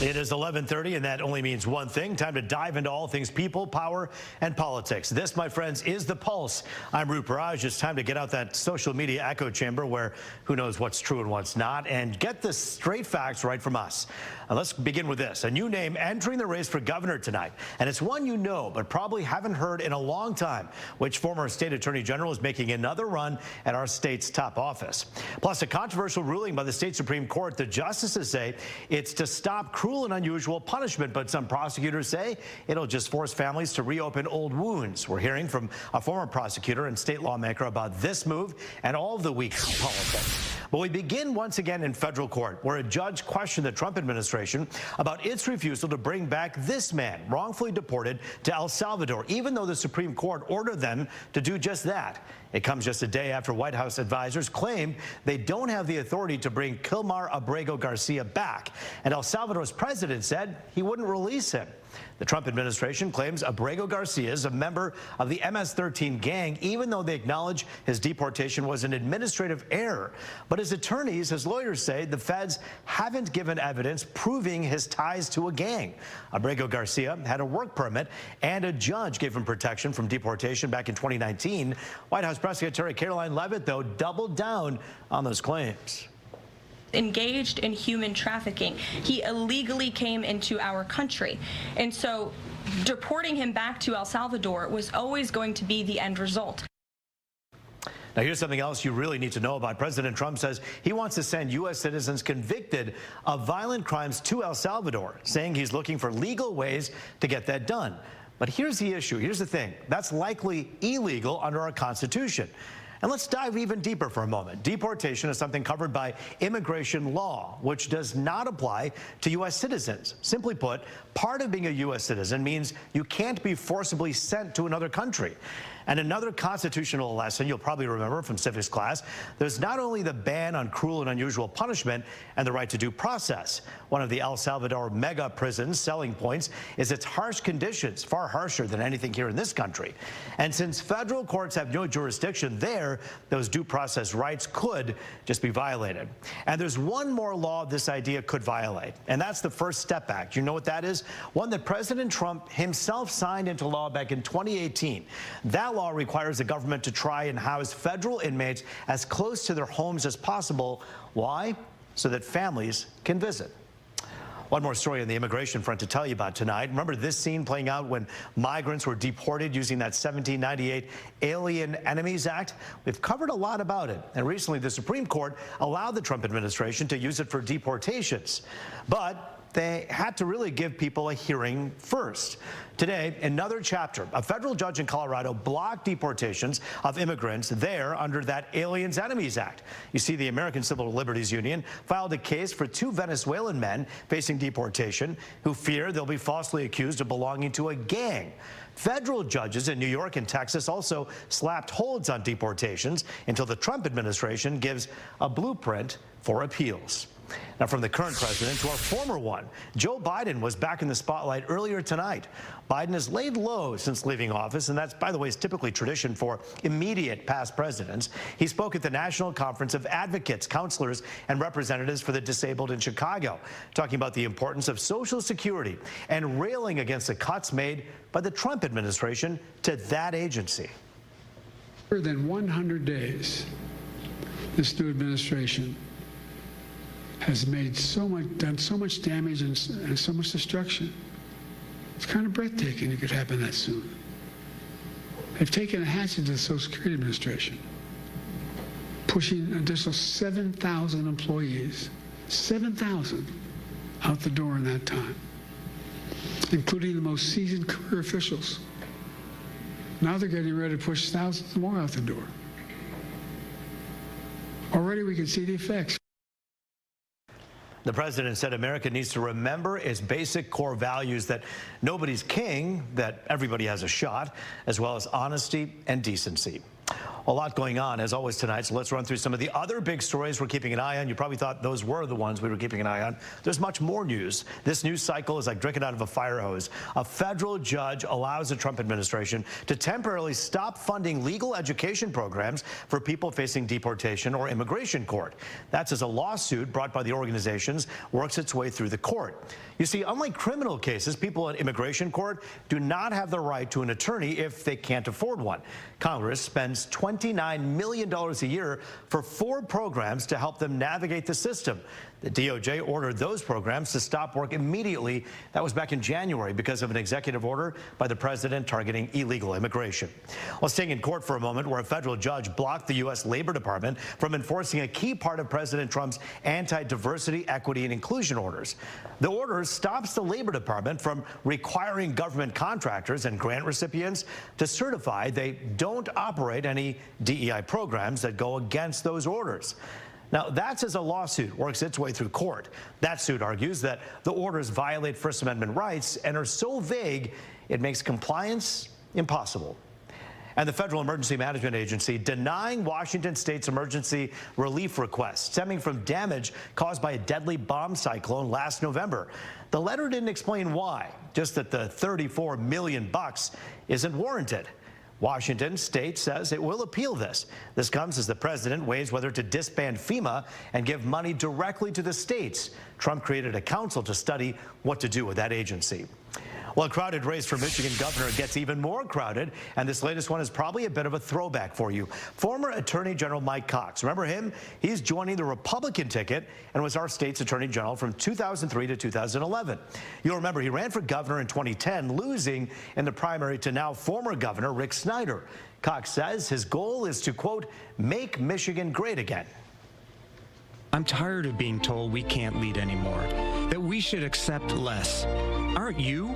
It is 11:30, and that only means one thing. Time to dive into all things people, power, and politics. This, my friends, is The Pulse. I'm Roop Raj. It's time to get out that social media echo chamber where who knows what's true and what's not, and get the straight facts right from us. And let's begin with this. A new name entering the race for governor tonight, and it's one you know but probably haven't heard in a long time. Which former state attorney general is making another run at our state's top office. Plus, a controversial ruling by the state Supreme Court. The justices say it's to stop cruel and unusual punishment, but some prosecutors say it'll just force families to reopen old wounds. We're hearing from a former prosecutor and state lawmaker about this move and all of the week's politics. But we begin once again in federal court, where a judge questioned the Trump administration about its refusal to bring back this man, wrongfully deported to El Salvador, even though the Supreme Court ordered them to do just that. It comes just a day after White House advisors claimed they don't have the authority to bring Kilmar Abrego Garcia back, and El Salvador's president said he wouldn't release him. The Trump administration claims Abrego Garcia is a member of the MS-13 gang, even though they acknowledge his deportation was an administrative error. But his attorneys, his lawyers say the feds haven't given evidence proving his ties to a gang. Abrego Garcia had a work permit, and a judge gave him protection from deportation back in 2019. White House Press Secretary Caroline Leavitt, though, doubled down on those claims. Engaged in human trafficking. He illegally came into our country. And so deporting him back to El Salvador was always going to be the end result. Now, here's something else you really need to know about. President Trump says he wants to send U.S. citizens convicted of violent crimes to El Salvador, saying he's looking for legal ways to get that done. But here's the issue. Here's the thing. That's likely illegal under our Constitution. And let's dive even deeper for a moment. Deportation is something covered by immigration law, which does not apply to U.S. citizens. Simply put, part of being a U.S. citizen means you can't be forcibly sent to another country. And another constitutional lesson you'll probably remember from civics class, there's not only the ban on cruel and unusual punishment and the right to due process. One of the El Salvador mega prisons' selling points is its harsh conditions, far harsher than anything here in this country. And since federal courts have no jurisdiction there, those due process rights could just be violated. And there's one more law this idea could violate, and that's the First Step Act. You know what that is? One that President Trump himself signed into law back in 2018. That law requires the government to try and house federal inmates as close to their homes as possible. Why? So that families can visit. One more story on the immigration front to tell you about tonight. Remember this scene playing out when migrants were deported using that 1798 Alien Enemies Act? We've covered a lot about it. And recently, the Supreme Court allowed the Trump administration to use it for deportations. But they had to really give people a hearing first. Today, another chapter. A federal judge in Colorado blocked deportations of immigrants there under that Aliens Enemies Act. You see, the American Civil Liberties Union filed a case for two Venezuelan men facing deportation who fear they'll be falsely accused of belonging to a gang. Federal judges in New York and Texas also slapped holds on deportations until the Trump administration gives a blueprint for appeals. Now, from the current president to our former one, Joe Biden was back in the spotlight earlier tonight. Biden has laid low since leaving office, and that's, by the way, is typically tradition for immediate past presidents. He spoke at the National Conference of Advocates, Counselors, and Representatives for the Disabled in Chicago, talking about the importance of Social Security and railing against the cuts made by the Trump administration to that agency. More than 100 days, this new administration has made done so much damage and so much destruction. It's kind of breathtaking it could happen that soon. They've taken a hatchet to the Social Security Administration, pushing an additional 7,000 employees, 7,000 out the door in that time, including the most seasoned career officials. Now they're getting ready to push thousands more out the door. Already we can see the effects. The president said America needs to remember its basic core values, that nobody's king, that everybody has a shot, as well as honesty and decency. A lot going on, as always, tonight, so let's run through some of the other big stories we're keeping an eye on. You probably thought those were the ones we were keeping an eye on. There's much more news. This news cycle is like drinking out of a fire hose. A federal judge allows the Trump administration to temporarily stop funding legal education programs for people facing deportation or immigration court. That's as a lawsuit brought by the organizations works its way through the court. You see, unlike criminal cases, people in immigration court do not have the right to an attorney if they can't afford one. Congress spends $29 million a year for 4 programs to help them navigate the system. The DOJ ordered those programs to stop work immediately. That was back in January because of an executive order by the president targeting illegal immigration. Well, staying in court for a moment, where a federal judge blocked the U.S. Labor Department from enforcing a key part of President Trump's anti-diversity, equity, and inclusion orders. The order stops the Labor Department from requiring government contractors and grant recipients to certify they don't operate any DEI programs that go against those orders. Now, that's as a lawsuit works its way through court. That suit argues that the orders violate First Amendment rights and are so vague it makes compliance impossible. And the Federal Emergency Management Agency denying Washington State's emergency relief request stemming from damage caused by a deadly bomb cyclone last November. The letter didn't explain why, just that the $34 million isn't warranted. Washington State says it will appeal this. This comes as the president weighs whether to disband FEMA and give money directly to the states. Trump created a council to study what to do with that agency. Well, a crowded race for Michigan governor gets even more crowded, and this latest one is probably a bit of a throwback for you. Former Attorney General Mike Cox, remember him? He's joining the Republican ticket and was our state's Attorney General from 2003 to 2011. You'll remember he ran for governor in 2010, losing in the primary to now former Governor Rick Snyder. Cox says his goal is to, quote, make Michigan great again. I'm tired of being told we can't lead anymore, that we should accept less. Aren't you?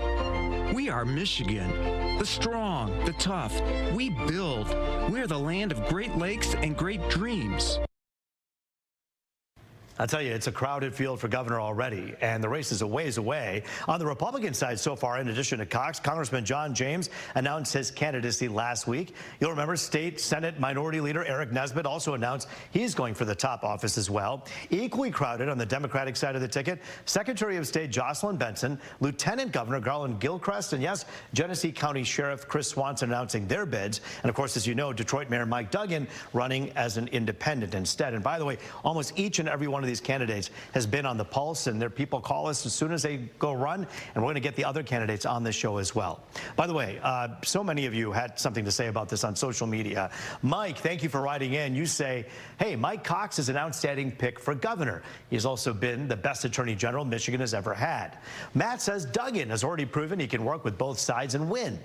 We are Michigan, the strong, the tough. We build. We're the land of great lakes and great dreams. I'll tell you, it's a crowded field for governor already, and the race is a ways away. On the Republican side so far, in addition to Cox, Congressman John James announced his candidacy last week. You'll remember State Senate Minority Leader Eric Nesbitt also announced he's going for the top office as well. Equally crowded on the Democratic side of the ticket, Secretary of State Jocelyn Benson, Lieutenant Governor Garland Gilchrist, and yes, Genesee County Sheriff Chris Swanson announcing their bids. And of course, as you know, Detroit Mayor Mike Duggan running as an independent instead. And by the way, almost each and every one of these candidates has been on the pulse, and their people call us as soon as they go run, and we're going to get the other candidates on this show as well. By the way, so many of you had something to say about this on social media. Mike, thank you for writing in. You say, hey, Mike Cox is an outstanding pick for governor. He's also been the best attorney general Michigan has ever had. Matt says Duggan has already proven he can work with both sides and win.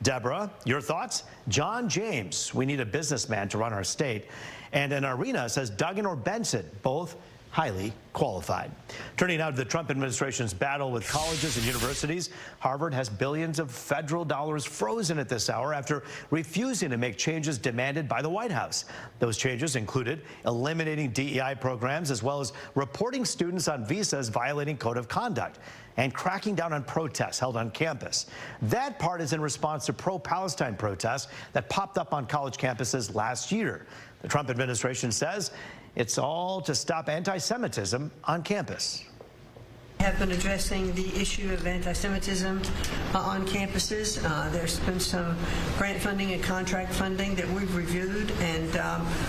Deborah, your thoughts? John James, we need a businessman to run our state. And an Arena says Duggan or Benson, both highly qualified. Turning now to the Trump administration's battle with colleges and universities, Harvard has billions of federal dollars frozen at this hour after refusing to make changes demanded by the White House. Those changes included eliminating DEI programs, as well as reporting students on visas violating code of conduct, and cracking down on protests held on campus. That part is in response to pro-Palestine protests that popped up on college campuses last year. The Trump administration says it's all to stop anti-Semitism on campus. Have been addressing the issue of anti-Semitism on campuses. There's been some grant funding and contract funding that we've reviewed, and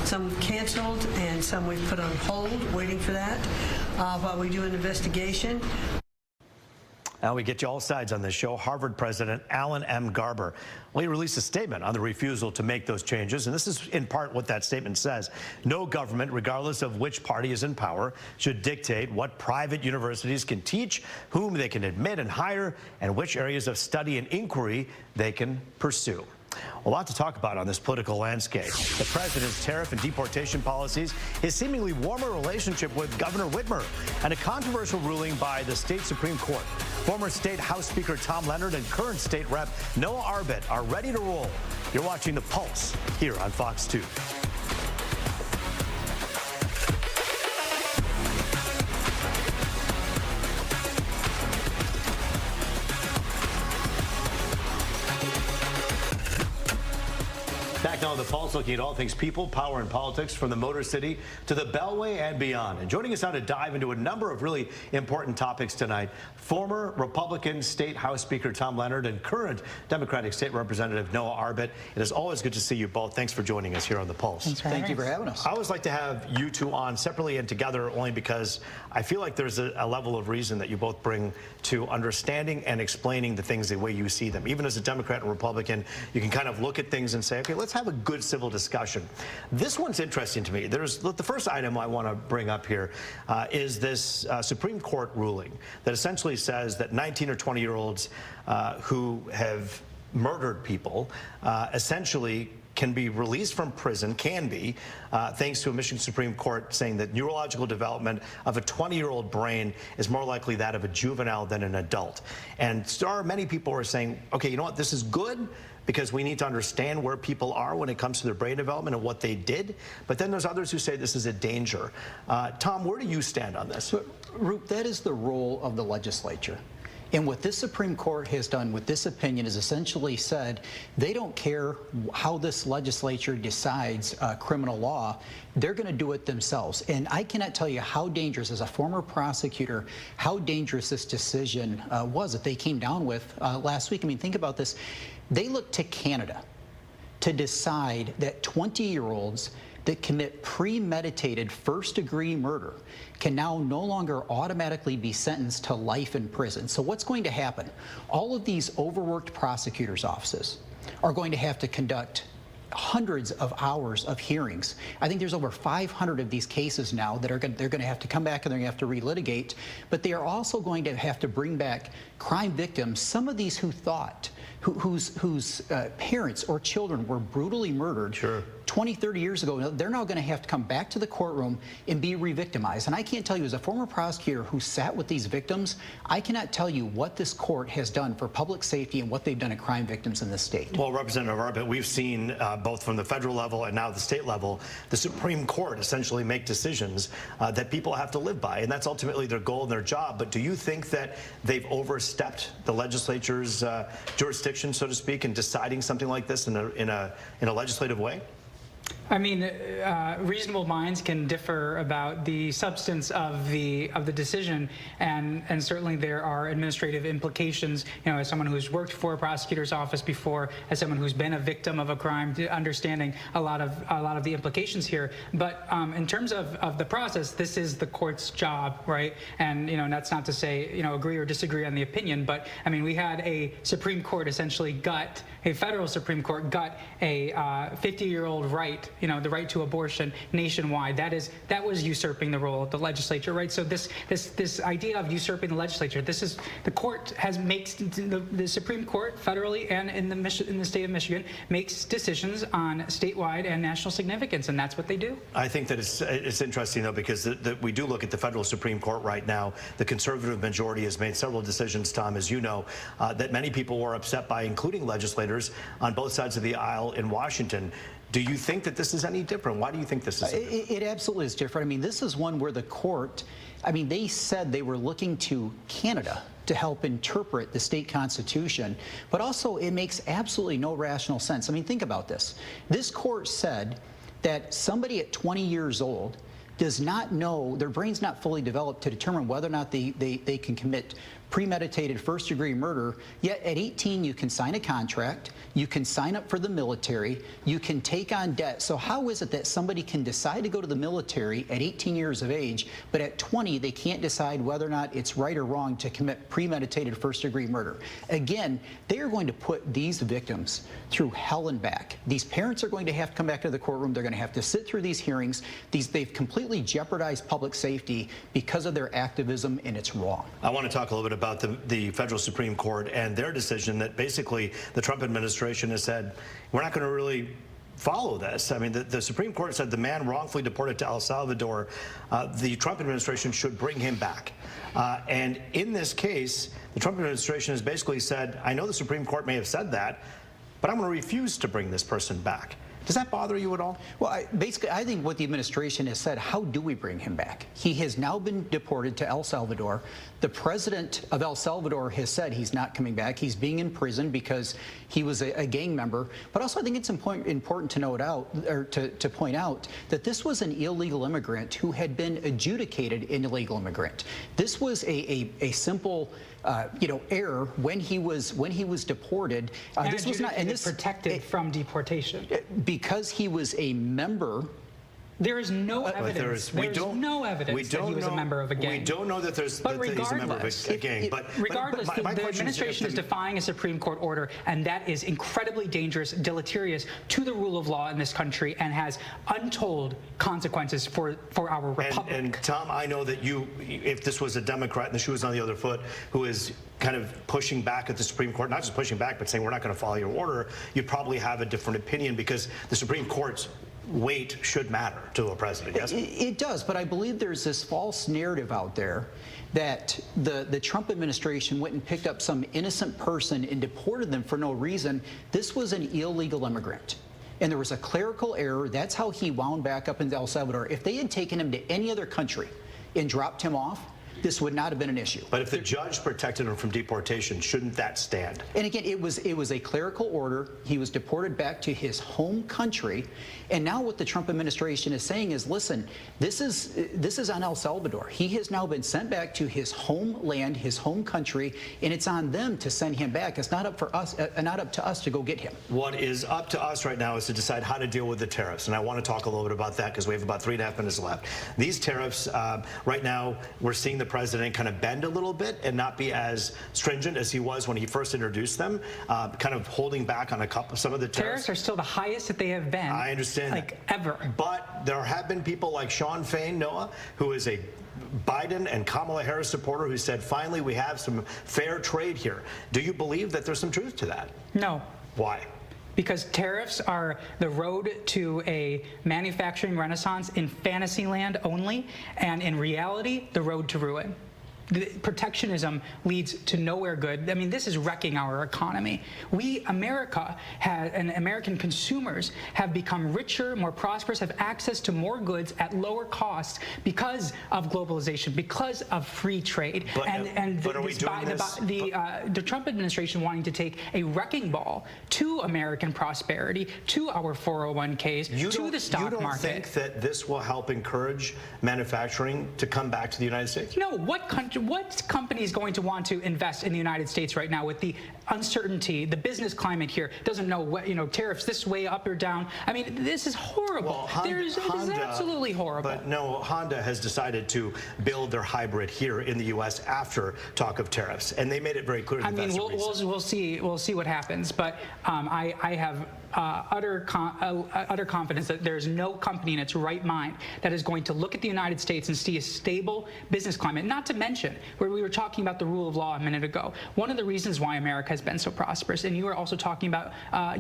some we've canceled and some we've put on hold, waiting for that while we do an investigation. Now we get you all sides on this show. Harvard President Alan M. Garber, well, he released a statement on the refusal to make those changes, and this is in part what that statement says. No government, regardless of which party is in power, should dictate what private universities can teach, whom they can admit and hire, and which areas of study and inquiry they can pursue. A lot to talk about on this political landscape. The president's tariff and deportation policies, his seemingly warmer relationship with Governor Whitmer, and a controversial ruling by the state Supreme Court. Former State House Speaker Tom Leonard and current state rep Noah Arbit are ready to roll. You're watching The Pulse here on Fox 2. Back Back now on The Pulse, looking at all things people, power, and politics from the Motor City to the Beltway and beyond. And joining us now to dive into a number of really important topics tonight, former Republican State House Speaker Tom Leonard and current Democratic State Representative Noah Arbit. It is always good to see you both. Thanks for joining us here on The Pulse. Thank you for having us. I always like to have you two on separately and together only because I feel like there's a level of reason that you both bring to understanding and explaining the things the way you see them. Even as a Democrat and Republican, you can kind of look at things and say, okay, let's have a good civil discussion. This one's interesting to me. The first item I want to bring up here is this Supreme Court ruling that essentially says that 19 or 20-year-olds who have murdered people essentially can be released from prison, thanks to a Michigan Supreme Court saying that neurological development of a 20-year-old brain is more likely that of a juvenile than an adult. And there are many people who are saying, okay, you know what, this is good because we need to understand where people are when it comes to their brain development and what they did. But then there's others who say this is a danger. Tom, where do you stand on this? Roop, that is the role of the legislature. And what this Supreme Court has done with this opinion is essentially said they don't care how this legislature decides criminal law. They're going to do it themselves. And I cannot tell you how dangerous, as a former prosecutor, how dangerous this decision was that they came down with last week. I mean, think about this. They looked to Canada to decide that 20-year-olds that commit premeditated first-degree murder can now no longer automatically be sentenced to life in prison. So what's going to happen? All of these overworked prosecutors' offices are going to have to conduct hundreds of hours of hearings. I think there's over 500 of these cases now that they're going to have to come back and they're going to have to relitigate. But they are also going to have to bring back crime victims, some of these who thought, whose parents or children were brutally murdered 20, 30 years ago. They're now going to have to come back to the courtroom and be re-victimized. And I can't tell you, as a former prosecutor who sat with these victims, I cannot tell you what this court has done for public safety and what they've done to crime victims in this state. Well, Representative Arbit, we've seen both from the federal level and now the state level, the Supreme Court essentially make decisions that people have to live by. And that's ultimately their goal and their job. But do you think that they've overstepped the legislature's jurisdiction, so to speak, in deciding something like this in a legislative way? I mean, reasonable minds can differ about the substance of the decision, and certainly there are administrative implications. You know, as someone who's worked for a prosecutor's office before, as someone who's been a victim of a crime, understanding a lot of the implications here. But in terms of the process, this is the court's job, right? And that's not to say agree or disagree on the opinion, but I mean, we had a Supreme Court essentially a federal Supreme Court gut a 50-year-old right. The right to abortion nationwide. That was usurping the role of the legislature, right? So this idea of usurping the legislature, the court makes the Supreme Court federally and in the state of Michigan makes decisions on statewide and national significance, and that's what they do. I think that it's interesting though, because we do look at the federal Supreme Court right now. The conservative majority has made several decisions, Tom, as you know, that many people were upset by, including legislators on both sides of the aisle in Washington. Do you think that this is any different? Why do you think this is different? It absolutely is different. I mean, this is one where the court, they said they were looking to Canada to help interpret the state constitution, but also it makes absolutely no rational sense. I mean, think about this. This court said that somebody at 20 years old does not know, their brain's not fully developed to determine whether or not they can commit premeditated first-degree murder, yet at 18 you can sign a contract, you can sign up for the military, you can take on debt. So how is it that somebody can decide to go to the military at 18 years of age, but at 20 they can't decide whether or not it's right or wrong to commit premeditated first-degree murder? Again, they are going to put these victims through hell and back. These parents are going to have to come back to the courtroom. They're going to have to sit through these hearings. They've completely jeopardized public safety because of their activism, and it's wrong. I want to talk a little bit about the federal Supreme Court and their decision that basically the Trump administration has said, we're not going to really follow this. I mean, the Supreme Court said the man wrongfully deported to El Salvador, the Trump administration should bring him back. And in this case, the Trump administration has basically said, I know the Supreme Court may have said that, but I'm going to refuse to bring this person back. Does that bother you at all? Well, basically, I think what the administration has said, how do we bring him back? He has now been deported to El Salvador. The president of El Salvador has said he's not coming back. He's being in prison because he was a gang member. But also, I think it's important to note out, or to point out, that this was an illegal immigrant who had been adjudicated an illegal immigrant. This was a simple error when he was deported. This was not protected from deportation because he was a member. There is no evidence. There's no evidence that he was a member of a gang. We don't know that he's a member of a gang. Regardless, the administration is defying a Supreme Court order, and that is incredibly dangerous, deleterious to the rule of law in this country, and has untold consequences for our republic. And Tom, I know that if this was a Democrat and the shoe was on the other foot, who is kind of pushing back at the Supreme Court, not just pushing back, but saying we're not going to follow your order, you'd probably have a different opinion because the Supreme Court's weight should matter to a president, yes? It does, but I believe there's this false narrative out there that the Trump administration went and picked up some innocent person and deported them for no reason. This was an illegal immigrant, and there was a clerical error. That's how he wound back up in El Salvador. If they had taken him to any other country and dropped him off, this would not have been an issue. But if the judge protected him from deportation, shouldn't that stand? And again, it was a clerical order. He was deported back to his home country. And now what the Trump administration is saying is, listen, this is on El Salvador. He has now been sent back to his homeland, his home country, and it's on them to send him back. It's not up for us, not up to us to go get him. What is up to us right now is to decide how to deal with the tariffs. And I want to talk a little bit about that because we have about 3.5 minutes left. Some tariffs, right now, we're seeing the president kind of bend a little bit and not be as stringent as he was when he first introduced them, kind of holding back on some of the tariffs. Tariffs are still the highest that they have been. I understand like ever. But there have been people like Sean Fain, Noah, who is a Biden and Kamala Harris supporter, who said, finally, we have some fair trade here. Do you believe that there's some truth to that? No. Why? Because tariffs are the road to a manufacturing renaissance in fantasy land only, and in reality, the road to ruin. The protectionism leads to nowhere good. I mean, this is wrecking our economy. America and American consumers have become richer, more prosperous, have access to more goods at lower costs because of globalization, because of free trade. The Trump administration wanting to take a wrecking ball to American prosperity, to our 401ks, to the stock market. You don't think that this will help encourage manufacturing to come back to the United States? No. What company is going to want to invest in the United States right now with the uncertainty, the business climate here? Doesn't know what, tariffs this way, up or down. I mean, this is horrible. Well, it is absolutely horrible. But no, Honda has decided to build their hybrid here in the U.S. after talk of tariffs, and they made it very clear. I mean, we'll see what happens. But I have utter confidence that there's no company in its right mind that is going to look at the United States and see a stable business climate. Not to mention, where we were talking about the rule of law a minute ago, one of the reasons why America has been so prosperous, and you were also talking about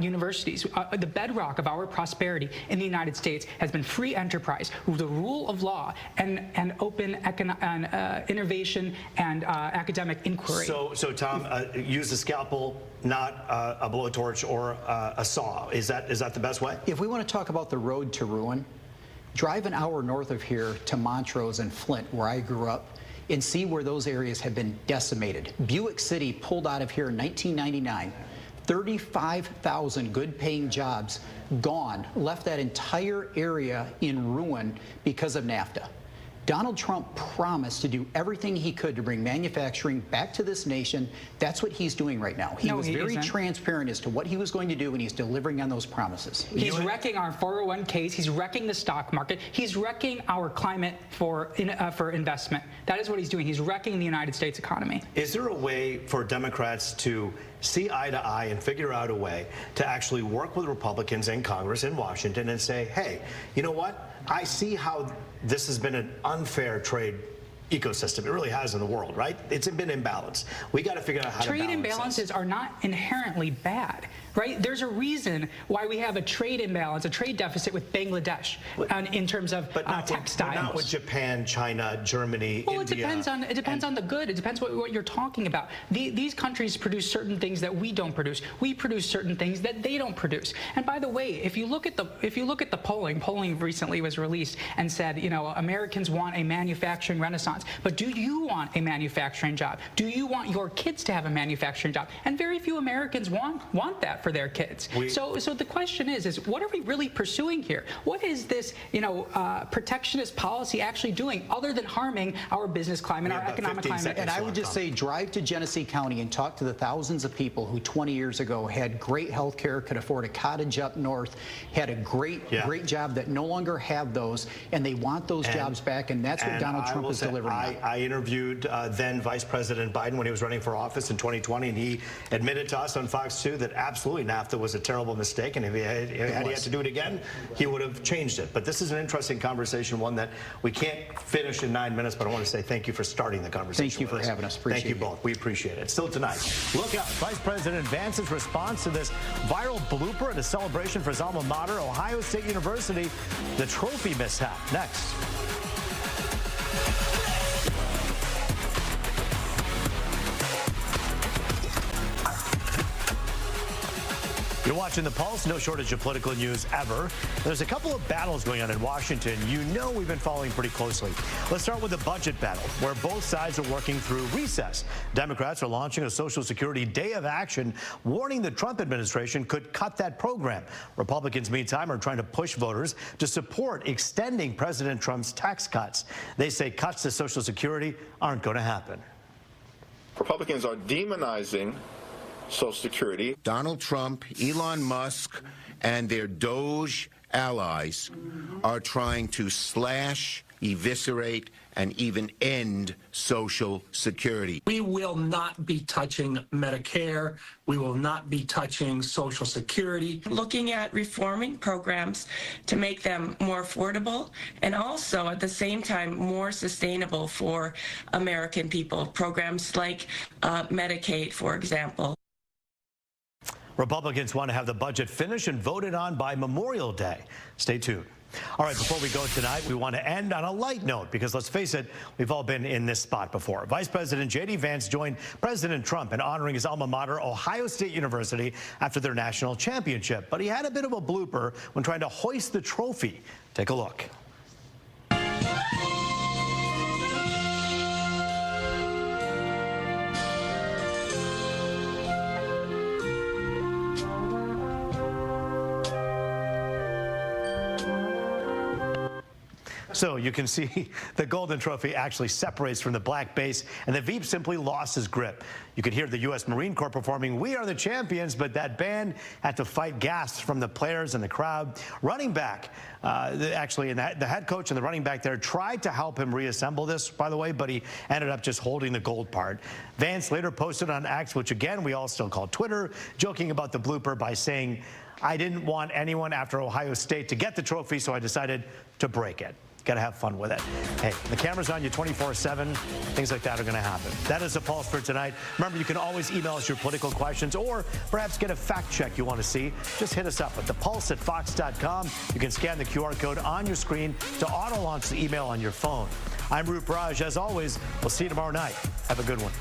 universities, the bedrock of our prosperity in the United States has been free enterprise, the rule of law, and open innovation and academic inquiry. So Tom, use a scalpel, not a blowtorch or a saw. Is that the best way? If we want to talk about the road to ruin, drive an hour north of here to Montrose and Flint, where I grew up, and see where those areas have been decimated. Buick City pulled out of here in 1999. 35,000 good-paying jobs gone, left that entire area in ruin because of NAFTA. Donald Trump promised to do everything he could to bring manufacturing back to this nation. That's what he's doing right now. He was very transparent as to what he was going to do, and he's delivering on those promises. He's wrecking our 401ks. He's wrecking the stock market. He's wrecking our climate for investment. That is what he's doing. He's wrecking the United States economy. Is there a way for Democrats to see eye to eye and figure out a way to actually work with Republicans in Congress in Washington and say, hey, you know what? I see how this has been an unfair trade ecosystem. It really has in the world, right? It's been imbalanced. We got to figure out how to balance trade imbalances this. are not inherently bad. right? There's a reason why we have a trade imbalance, a trade deficit with Bangladesh in terms of textiles. But not with Japan, China, Germany, well, India. It depends on the good. It depends what you're talking about. These countries produce certain things that we don't produce. We produce certain things that they don't produce. And by the way, if you look at the polling recently was released and said, you know, Americans want a manufacturing renaissance. But do you want a manufacturing job? Do you want your kids to have a manufacturing job? And very few Americans want that for their kids. So the question is what are we really pursuing here? What is this, you know, protectionist policy actually doing other than harming our business climate, our economic climate? And I would just say, drive to Genesee County and talk to the thousands of people who 20 years ago had great health care, could afford a cottage up north, had a great job, that no longer have those, and they want those jobs back, and that's what Donald Trump is delivering. I interviewed then Vice President Biden when he was running for office in 2020, and he admitted to us on Fox 2 that absolutely NAFTA was a terrible mistake, and if he had to do it again, he would have changed it. But this is an interesting conversation, one that we can't finish in 9 minutes, but I want to say thank you for starting the conversation. Thank you for having us. Thank you both. We appreciate it. Still tonight, look out. Vice President Vance's response to this viral blooper at a celebration for his alma mater, Ohio State University, the trophy mishap. Next. You're watching The Pulse. No shortage of political news ever. There's a couple of battles going on in Washington you know we've been following pretty closely. Let's start with the budget battle, where both sides are working through recess. Democrats are launching a Social Security Day of Action, warning the Trump administration could cut that program. Republicans, meantime, are trying to push voters to support extending President Trump's tax cuts. They say cuts to Social Security aren't going to happen. Republicans are demonizing Social Security. Donald Trump, Elon Musk, and their Doge allies are trying to slash, eviscerate, and even end Social Security. We will not be touching Medicare. We will not be touching Social Security. Looking at reforming programs to make them more affordable and also at the same time more sustainable for American people. Programs like Medicaid, for example. Republicans want to have the budget finished and voted on by Memorial Day. Stay tuned. All right, before we go tonight, we want to end on a light note because, let's face it, we've all been in this spot before. Vice President J.D. Vance joined President Trump in honoring his alma mater, Ohio State University, after their national championship. But he had a bit of a blooper when trying to hoist the trophy. Take a look. So you can see the golden trophy actually separates from the black base, and the Veep simply lost his grip. You could hear the U.S. Marine Corps performing "We Are the Champions," but that band had to fight gasps from the players and the crowd. Running back, the head coach and the running back there tried to help him reassemble this, by the way, but he ended up just holding the gold part. Vance later posted on X, which again we all still call Twitter, joking about the blooper by saying, "I didn't want anyone after Ohio State to get the trophy, so I decided to break it." Got to have fun with it. Hey, the camera's on you 24/7. Things like that are going to happen. That is The Pulse for tonight. Remember, you can always email us your political questions or perhaps get a fact check you want to see. Just hit us up at thepulse@fox.com. You can scan the QR code on your screen to auto-launch the email on your phone. I'm Roop Raj. As always, we'll see you tomorrow night. Have a good one.